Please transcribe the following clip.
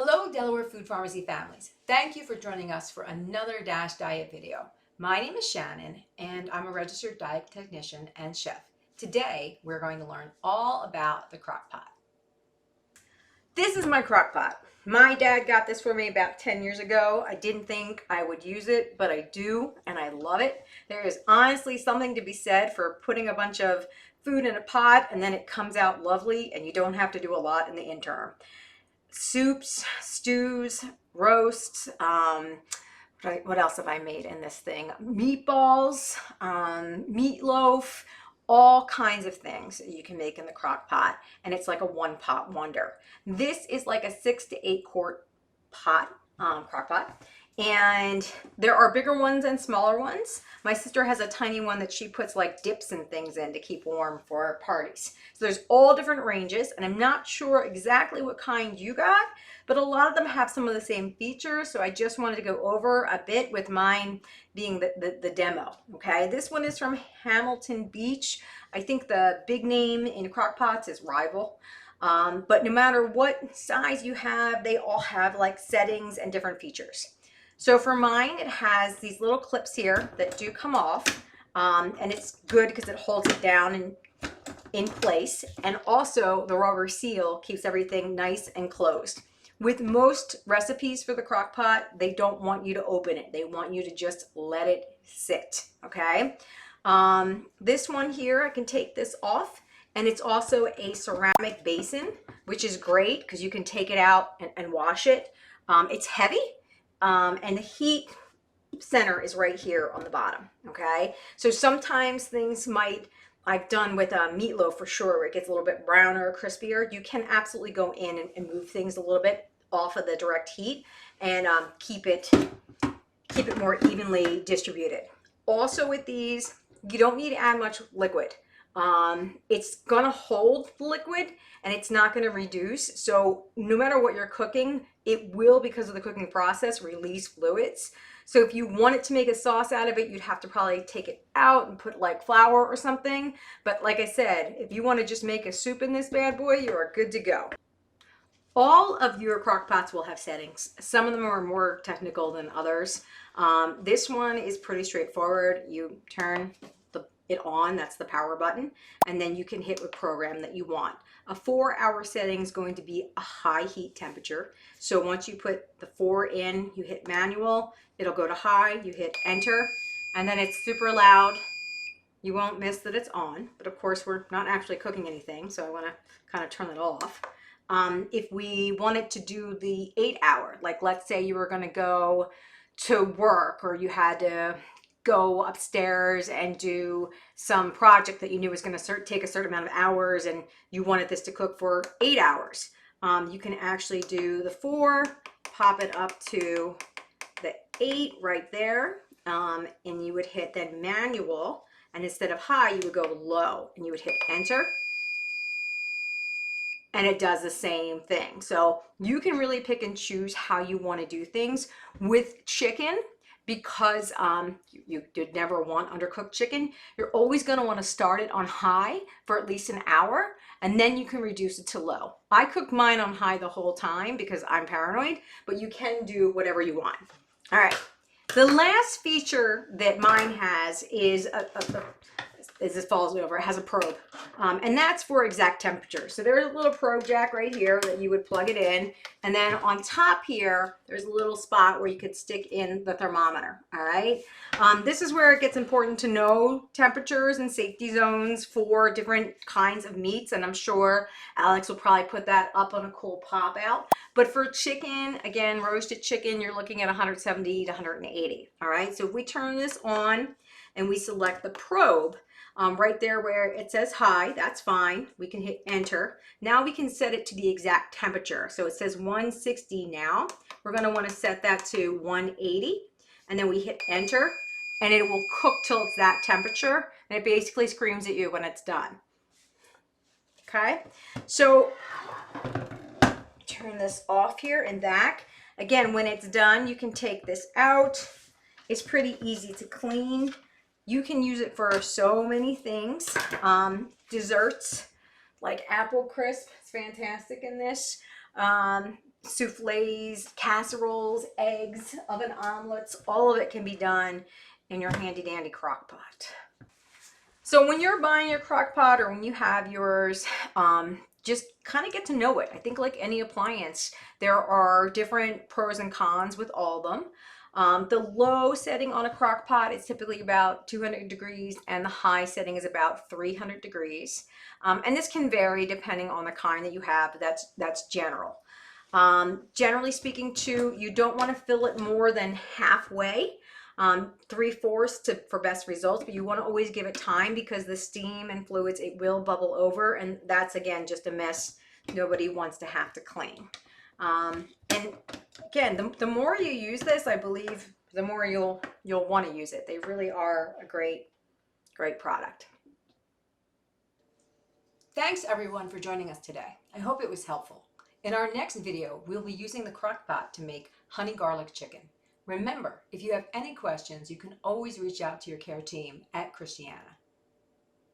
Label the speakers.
Speaker 1: Hello, Delaware Food Pharmacy families. Thank you for joining us for another DASH diet video. My name is Shannon, and I'm a registered diet technician and chef. Today, we're going to learn all about the crock pot. This is my crock pot. My dad got this for me about 10 years ago. I didn't think I would use it, but I do, and I love it. There is honestly something to be said for putting a bunch of food in a pot, and then it comes out lovely, and you don't have to do a lot in the interim. Soups, stews, roasts, what else have I made in this thing? Meatballs, meatloaf, all kinds of things you can make in the crock pot, and it's like a one pot wonder. This is like a 6 to 8 quart pot, crock pot, and there are bigger ones and smaller ones. My sister has a tiny one that she puts like dips and things in to keep warm for parties. So there's all different ranges, and I'm not sure exactly what kind you got, but a lot of them have some of the same features. So I just wanted to go over a bit with mine being the demo. Okay, this one is from Hamilton Beach. I think the big name in crock pots is Rival. But no matter what size you have, they all have like settings and different features. So for mine, it has these little clips here that do come off, and it's good because it holds it down in place, and also the rubber seal keeps everything nice and closed. With most recipes for the crock pot, they don't want you to open it. They want you to just let it sit, okay? This one here, I can take this off, and it's also a ceramic basin, which is great because you can take it out and wash it. It's heavy. And the heat center is right here on the bottom, okay? So sometimes things might, I've done with a meatloaf for sure, where it gets a little bit browner or crispier. You can absolutely go in and move things a little bit off of the direct heat and keep it more evenly distributed. Also with these, you don't need to add much liquid. It's gonna hold the liquid and it's not gonna reduce. So no matter what you're cooking, it will, because of the cooking process, release fluids. So if you wanted to make a sauce out of it, you'd have to probably take it out and put like flour or something. But like I said, if you want to just make a soup in this bad boy, you are good to go. All of your crock pots will have settings. Some of them are more technical than others. This one is pretty straightforward. You turn it on, that's the power button, and then you can hit what program that you want. A 4-hour setting is going to be a high heat temperature. So once you put the 4 in, you hit manual, it'll go to high, you hit enter, and then it's super loud. You won't miss that it's on, but of course we're not actually cooking anything, so I want to kind of turn it off. If we wanted to do the 8-hour, like let's say you were going to go to work, or you had to go upstairs and do some project that you knew was going to take a certain amount of hours, and you wanted this to cook for 8 hours, you can actually do the 4, pop it up to the 8 right there, and you would hit then manual, and instead of high you would go low, and you would hit enter, and it does the same thing. So you can really pick and choose how you want to do things. With chicken, because you did never want undercooked chicken, you're always going to want to start it on high for at least an hour, and then you can reduce it to low. I cook mine on high the whole time because I'm paranoid, but you can do whatever you want. All right, the last feature that mine has is as this falls over, it has a probe, and that's for exact temperature. So there's a little probe jack right here that you would plug it in, and then on top here there's a little spot where you could stick in the thermometer. All right, this is where it gets important to know temperatures and safety zones for different kinds of meats, and I'm sure Alex will probably put that up on a cool pop out. But for chicken, again, roasted chicken, you're looking at 170 to 180. All right, so if we turn this on and we select the probe, right there where it says high, that's fine. We can hit enter. Now we can set it to the exact temperature. So it says 160 now. We're going to want to set that to 180, and then we hit enter, and it will cook till it's that temperature, and it basically screams at you when it's done. Okay, so turn this off here and back. Again, when it's done, you can take this out. It's pretty easy to clean. You can use it for so many things. Desserts like apple crisp, it's fantastic in this. souffles, casseroles, eggs, oven omelets, all of it can be done in your handy dandy crock pot. So when you're buying your crock pot or when you have yours, just kind of get to know it. I think like any appliance, there are different pros and cons with all of them. The low setting on a crock pot is typically about 200 degrees and the high setting is about 300 degrees. And this can vary depending on the kind that you have, but that's general. Generally speaking too, you don't want to fill it more than halfway. 3/4 for best results, but you want to always give it time because the steam and fluids, it will bubble over, and that's again just a mess nobody wants to have to clean. And again, the more you use this, I believe, the more you'll want to use it. They really are a great product. Thanks everyone for joining us today. I hope it was helpful. In our next video, we'll be using the crock pot to make honey garlic chicken. Remember, if you have any questions, you can always reach out to your care team at Christiana.